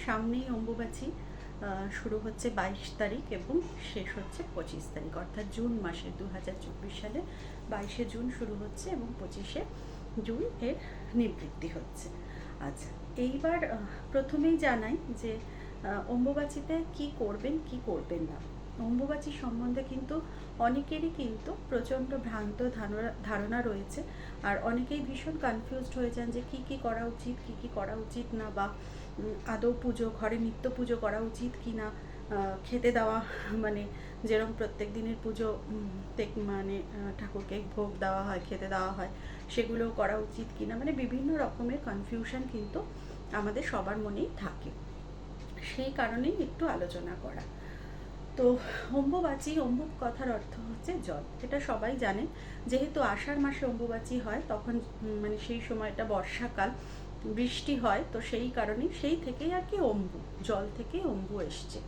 সামনেই অম্বুবাচী শুরু হচ্ছে 22 তারিখ এবং শেষ হচ্ছে 25 তারিখ, অর্থাৎ জুন মাসের 2024 সালে 22শে জুন শুরু হচ্ছে এবং 25শে জুন এর নিবৃত্তি হচ্ছে। আচ্ছা, এইবার প্রথমেই জানাই যে অম্বুবাচীতে কি করবেন কি করবেন না। অম্বুবাচী সম্বন্ধে কিন্তু অনেকেরই কিন্তু প্রচণ্ড ভ্রান্ত ধারণা রয়েছে, আর অনেকেই ভীষণ কনফিউজড হয়ে যান যে কি করা উচিত কি করা উচিত না, বা আদৌ পুজো ঘরে নিত্য পুজো করা উচিত কি না, খেতে দেওয়া মানে যেরকম প্রত্যেক দিনের পুজো মানে ঠাকুরকে ভোগ দেওয়া হয়, খেতে দেওয়া হয়, সেগুলো করা উচিত কি না, মানে বিভিন্ন রকমের কনফিউশন কিন্তু আমাদের সবার মনেই থাকে। সেই কারণেই একটু আলোচনা করা। তো অম্বুবাচী, অম্বুব কথার অর্থ হচ্ছে জল, এটা সবাই জানেন। যেহেতু আষাঢ় মাসে অম্বুবাচী হয়, তখন মানে সেই সময়টা বর্ষাকাল, বৃষ্টি হয়, তো সেই কারণেই সেই থেকেই আর কি অম্বু, জল থেকেই অম্বু এসছে।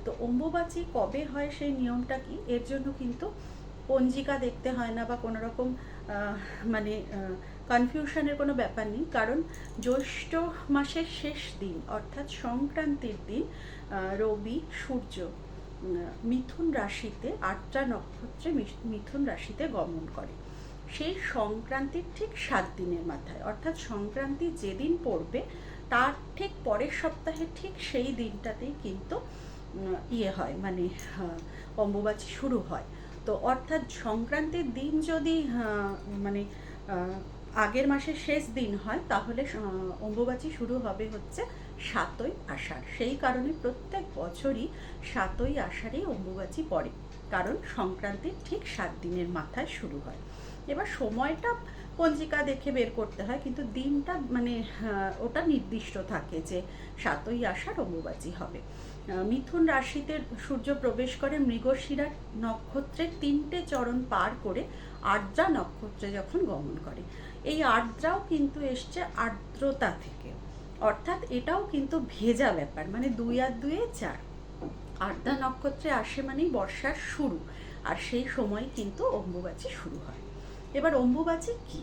তো অম্বুবাচী কবে হয় সেই নিয়মটা কি, এর জন্য কিন্তু পঞ্জিকা দেখতে হয় না বা কোনো রকম মানে কনফিউশনের কোনো ব্যাপার নেই, কারণ জ্যৈষ্ঠ মাসের শেষ দিন অর্থাৎ সংক্রান্তির দিন রবি সূর্য মিথুন রাশিতে, 8টা নক্ষত্রে মিথুন রাশিতে গমন করে। সেই সংক্রান্তির ঠিক 7 দিনের মাথায়, অর্থাৎ সংক্রান্তি যেদিন পড়বে তার ঠিক পরের সপ্তাহে ঠিক সেই দিনটাতেই কিন্তু হয়, মানে অম্বুবাচী শুরু হয়। তো অর্থাৎ সংক্রান্তির দিন যদি মানে আগের মাসের শেষ দিন হয়, তাহলে অম্বুবাচী শুরু হবে হচ্ছে 7ই আষাঢ়। সেই কারণে প্রত্যেক বছরই 7ই আষাঢ়েই অম্বুবাচী পড়ে, কারণ সংক্রান্তির ঠিক 7 দিনের মাথায় শুরু হয়। এবার সময়টা পঞ্জিকা দেখে বের করতে হয়, কিন্তু দিনটা মানে ওটা নির্দিষ্ট থাকে যে 7ই আষাঢ় অম্বুবাচী হবে। মিথুন রাশিতে সূর্য প্রবেশ করে মৃগশিরা নক্ষত্রের 3টে চরণ পার করে আর্দ্রা নক্ষত্রে যখন গমন করে। এই আর্দ্রাও কিন্তু এসছে আর্দ্রতা থেকে, অর্থাৎ এটাও কিন্তু ভেজা ব্যাপার, মানে 2 আর 2 4। আর্দ্রা নক্ষত্রে আসে মানেই বর্ষার শুরু, আর সেই সময় কিন্তু অম্বুবাচী শুরু হয়। এবার অম্বুবাচী কি,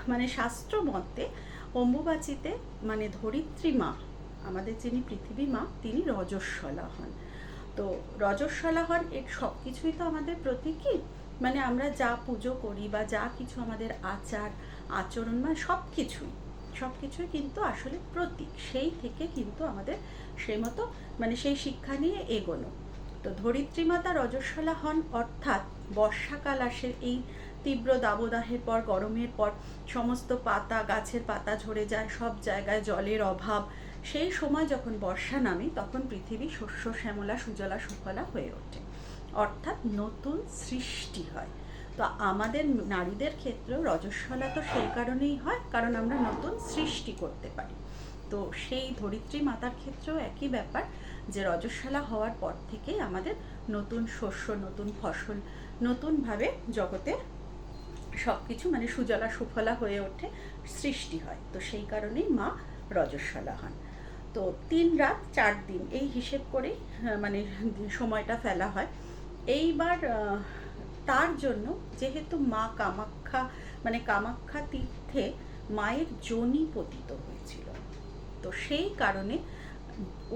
মানে শাস্ত্র মতে অম্বুবাচীতে মানে ধরিত্রী মা, আমাদের যিনি পৃথিবী মা, তিনি রজস্বলা হন। তো রজস্বলা হন, এর সব কিছুই তো আমাদের প্রতীকী, মানে আমরা যা পুজো করি বা যা কিছু আমাদের আচার আচরণ, মানে সব কিছুই কিন্তু আসলে প্রতীক। সেই থেকে কিন্তু আমাদের সেই মতো মানে সেই শিক্ষা নিয়ে এগোনো। তো ধরিত্রী মাতা রজস্বলা হন, অর্থাৎ বর্ষাকাল আসে, এই তীব্র দাবদাহের পর, গরমের পর সমস্ত পাতা, গাছের পাতা ঝরে যায়, সব জায়গায় জলের অভাব। সেই সময় যখন বর্ষা নামে, তখন পৃথিবী শস্য শ্যামলা সুজলা সুফলা হয়ে ওঠে, অর্থাৎ নতুন সৃষ্টি হয়। তো আমাদের নারীদের ক্ষেত্রেও রজস্বলা তো সেই কারণেই হয়, কারণ আমরা নতুন সৃষ্টি করতে পারি। তো সেই ধরিত্রী মাতার ক্ষেত্রেও একই ব্যাপার, যে রজস্বলা হওয়ার পর থেকেই আমাদের নতুন শস্য, নতুন ফসল, নতুনভাবে জগতে সব কিছু মানে সুজলা সুফলা হয়ে ওঠে, সৃষ্টি হয়। তো সেই কারণেই মা রজস্বলা হন। তো 3 রাত 4 দিন এই হিসেব করেই মানে সময়টা ফেলা হয়। এইবার তার জন্য যেহেতু মা কামাখ্যা, মানে কামাখ্যা তীর্থে মায়ের যোনি পতিত হয়েছিল, তো সেই কারণে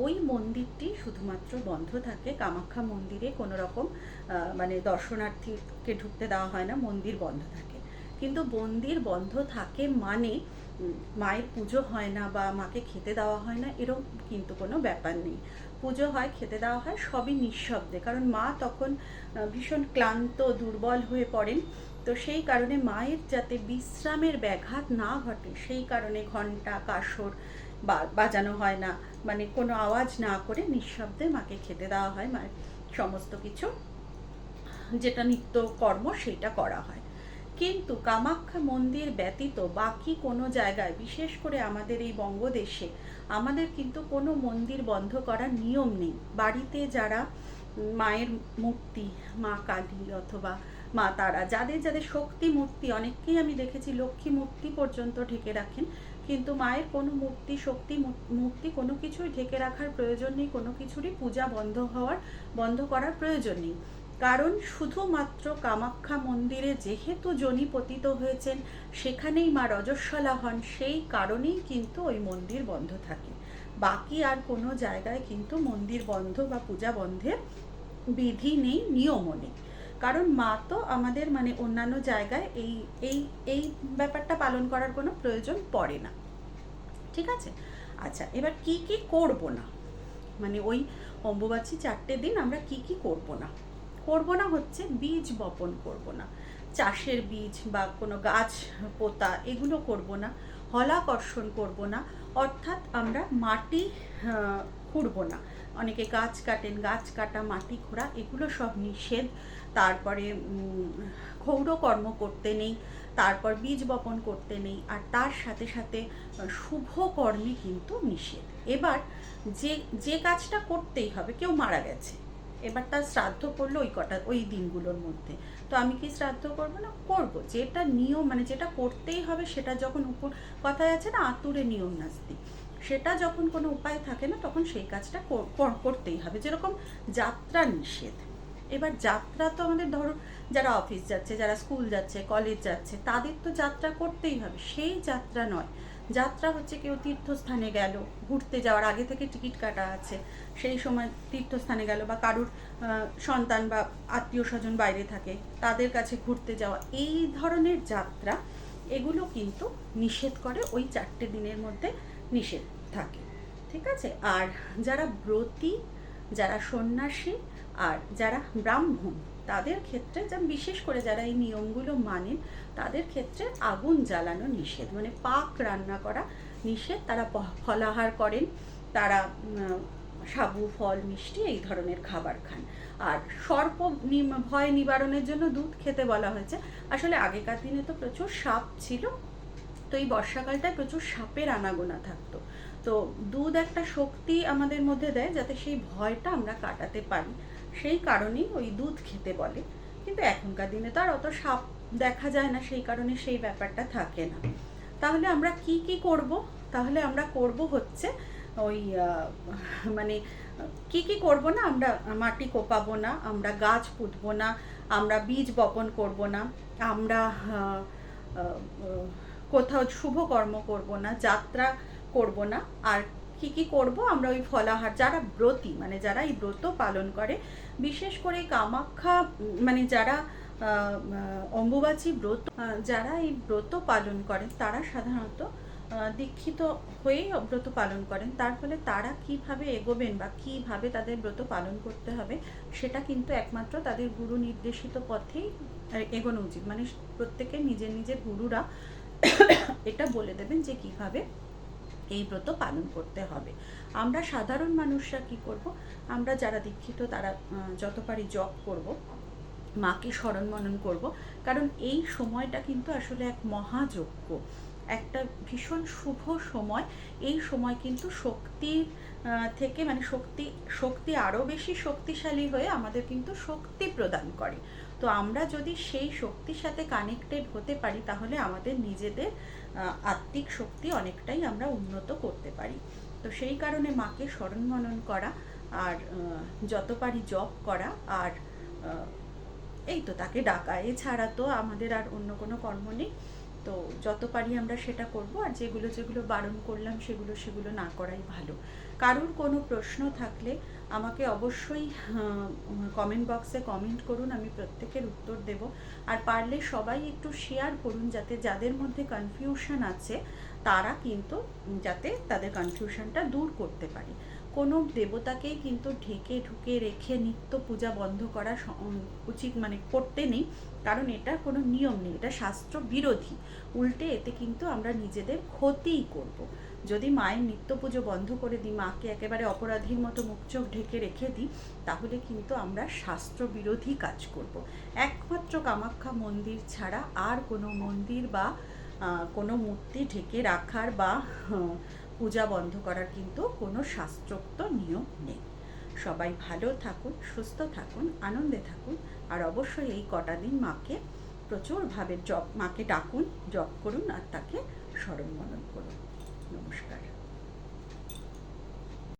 ওই মন্দিরটি শুধুমাত্র বন্ধ থাকে। কামাখ্যা মন্দিরে কোনো রকম মানে দর্শনার্থীকে ঢুকতে দেওয়া হয় না, মন্দির বন্ধ থাকে। কিন্তু মন্দির বন্ধ থাকে মানে মায়ের পুজো হয় না বা মাকে খেতে দেওয়া হয় না, এরকম কিন্তু কোনো ব্যাপার নেই। পুজো হয়, খেতে দেওয়া হয়, সবই নিঃশব্দে, কারণ মা তখন ভীষণ ক্লান্ত দুর্বল হয়ে পড়েন। তো সেই কারণে মায়ের যাতে বিশ্রামের ব্যাঘাত না ঘটে, সেই কারণে ঘণ্টা কাসর বাজানো হয় না, মানে কোনো আওয়াজ না করে নিঃশব্দে মাকে খেতে দেওয়া হয়। মায়ের সমস্ত কিছু যেটা নিত্য কর্ম সেইটা করা হয়। কিন্তু কামাখ্যা মন্দির ব্যতীত বাকি কোনো জায়গায়, বিশেষ করে আমাদের এই বঙ্গদেশে, আমাদের কিন্তু কোনো মন্দির বন্ধ করার নিয়ম নেই। বাড়িতে যারা মায়ের মূর্তি, মা কালী অথবা মা তারা, যাদের যাদের শক্তি মূর্তি, অনেককেই আমি দেখেছি লক্ষ্মী মূর্তি পর্যন্ত ঢেকে রাখেন, কিন্তু মায়ের কোনো মূর্তি, শক্তি মূর্তি কোনো কিছুই ঢেকে রাখার প্রয়োজন নেই, কোনো কিছুরই পূজা বন্ধ করার প্রয়োজন নেই। কারণ শুধুমাত্র কামাখ্যা মন্দিরে যেহেতু যোনি পতিত হয়েছেন, সেখানেই মা রজস্বলা হন, সেই কারণেই কিন্তু ওই মন্দির বন্ধ থাকে। বাকি আর কোনো জায়গায় কিন্তু মন্দির বন্ধ বা পূজা বন্ধের বিধি নেই, নিয়মও নেই। কারণ মা তো আমাদের মানে অন্যান্য জায়গায় এই এই এই ব্যাপারটা পালন করার কোনো প্রয়োজন পড়ে না। ঠিক আছে? আচ্ছা, এবার কি কি করব না, মানে ওই অম্বুবাচী 4টে দিন আমরা কি কি করব না। করব না হচ্ছে বীজ বপন করব না, চাষের বীজ বা কোনো গাছ পোতা এগুলো করব না, হলাকর্ষণ করব না, অর্থাৎ আমরা মাটি খুঁড়ব না। অনেকে গাছ কাটেন, গাছ কাটা, মাটি খোঁড়া এগুলো সব নিষেধ। তারপরে ক্ষৌরকর্ম করতে নেই, তারপর বীজ বপন করতে নেই, আর তার সাথে সাথে শুভ কর্মে কিন্তু নিষেধ। এবার যে যে কাজটা করতেই হবে, কেউ মারা গেছে, এবার তার শ্রাদ্ধ করলো ওই দিনগুলোর মধ্যে, তো আমি কি শ্রাদ্ধ করবো না? করবো। যেটা নিয়ম মানে যেটা করতেই হবে, সেটা যখন উপর কথায় আছে না, আতুরে নিয়ম নাস্তি, সেটা যখন কোনো উপায় থাকে না, তখন সেই কাজটা করতেই হবে। যেরকম যাত্রা নিষেধ। এবার যাত্রা তো আমাদের ধরুন যারা অফিস যাচ্ছে, যারা স্কুল যাচ্ছে, কলেজ যাচ্ছে, তাদের তো যাত্রা করতেই হবে। সেই যাত্রা নয়, যাত্রা হচ্ছে কেউ তীর্থস্থানে গেল, ঘুরতে যাওয়ার আগে থেকে টিকিট কাটা আছে, সেই সময় তীর্থস্থানে গেল, বা কারুর সন্তান বা আত্মীয় স্বজন বাইরে থাকে, তাদের কাছে ঘুরতে যাওয়া, এই ধরনের যাত্রা এগুলো কিন্তু নিষেধ করে, ওই 4টে দিনের মধ্যে নিষেধ থাকে। ঠিক আছে? আর যারা ব্রতী, যারা সন্ন্যাসী, আর যারা ব্রাহ্মণ, তাদের ক্ষেত্রে বিশেষ করে যারা এই নিয়মগুলো মানেন, তাদের ক্ষেত্রে আগুন জ্বালানো নিষেধ, মানে পাক রান্না করা নিষেধ। তারা ফলাহার করেন, তারা সাবু, ফল, মিষ্টি এই ধরনের খাবার খান। আর সর্প ভয় নিবারণের জন্য দুধ খেতে বলা হয়েছে। আসলে আগেকার দিনে তো প্রচুর সাপ ছিল, তো এই বর্ষাকালটায় প্রচুর সাপের আনাগোনা থাকতো, তো দুধ একটা শক্তি আমাদের মধ্যে দেয়, যাতে সেই ভয়টা আমরা কাটাতে পারি, সেই কারণেই ওই দুধ খেতে বলে। কিন্তু এখনকার দিনে তো আর অত সাপ দেখা যায় না, সেই কারণে সেই ব্যাপারটা থাকে না। তাহলে আমরা কি কি করব? তাহলে আমরা করব হচ্ছে ওই মানে কি কি করব না, আমরা মাটি কোপাবো না, আমরা গাছ পুঁতবো না, আমরা বীজ বপন করব না, আমরা কোথাও শুভ কর্ম করব না, যাত্রা করব না। আর কি কি করব? আমরা ওই ফলাহার, যারা ব্রতী মানে যারা এই ব্রত পালন করে, বিশেষ করে কামাখ্যা মানে যারা অম্বুবাচী ব্রত, যারা এই ব্রত পালন করেন, তারা সাধারণত দীক্ষিত হয়েই ব্রত পালন করেন। তার ফলে তারা কিভাবে এগোবেন বা কিভাবে তাদের ব্রত পালন করতে হবে, সেটা কিন্তু একমাত্র তাদের গুরু নির্দেশিত পথেই এগোনো উচিত। মানে প্রত্যেকের নিজের নিজের গুরুরা এটা বলে দেবেন যে কিভাবে এই ব্রত পালন করতে হবে। আমরা সাধারণ মানুষরা কি করব? আমরা যারা দীক্ষিত, তারা যত পারি জপ করব, মাকে স্মরণ মনন করব। কারণ এই সময়টা কিন্তু আসলে এক মহাযজ্ঞ, একটা ভীষণ শুভ সময়। এই সময় কিন্তু শক্তির থেকে মানে শক্তি আরও বেশি শক্তিশালী হয়ে আমাদের কিন্তু শক্তি প্রদান করে। তো আমরা যদি সেই শক্তির সাথে কানেক্টেড হতে পারি, তাহলে আমাদের নিজেদের আত্মিক শক্তি অনেকটাই আমরা উন্নত করতে পারি। তো সেই কারণে মাকে স্মরণ মনন করা, আর যত পারি জপ করা, আর এই তো তাকে ডাকা, এছাড়া তো আমাদের আর অন্য কোনো কর্ম নেই। তো যত পারি আমরা সেটা করব, আর যেগুলো যেগুলো বারণ করলাম সেগুলো না করাই ভালো। কারুর কোনো প্রশ্ন থাকলে আমাকে অবশ্যই কমেন্ট বক্সে কমেন্ট করুন, আমি প্রত্যেকের উত্তর দেব। আর পারলে সবাই একটু শেয়ার করুন, যাতে যাদের মধ্যে কনফিউশন আছে তারা কিন্তু যাতে তাদের কনফিউশনটা দূর করতে পারে। কোনো দেবতাকেই কিন্তু ঢুকে রেখে নিত্য পূজা বন্ধ করা উচিত মানে করতে নেই, কারণ এটা কোনো নিয়ম নেই, এটা শাস্ত্র বিরোধী। উল্টে এতে কিন্তু আমরা নিজেদের ক্ষতিই করব। যদি মায়ের নিত্য পুজো বন্ধ করে দিই, মাকে একেবারে অপরাধীর মতো মুখ চোখ ঢেকে রেখে দিই, তাহলে কিন্তু আমরা শাস্ত্র বিরোধী কাজ করব। একমাত্র কামাখ্যা মন্দির ছাড়া আর কোনো মন্দির বা কোনো মূর্তি ঢেকে রাখার বা পূজা বন্ধ করার কিন্তু কোনো শাস্ত্রোক্ত নিয়ম নেই। সবাই ভালো থাকুন, সুস্থ থাকুন, আনন্দে থাকুন, আর অবশ্যই এই কটা দিন মাকে প্রচুরভাবে মাকে ডাকুন, জপ করুন, আর তাকে স্মরণ মনন করুন। নমস্কার।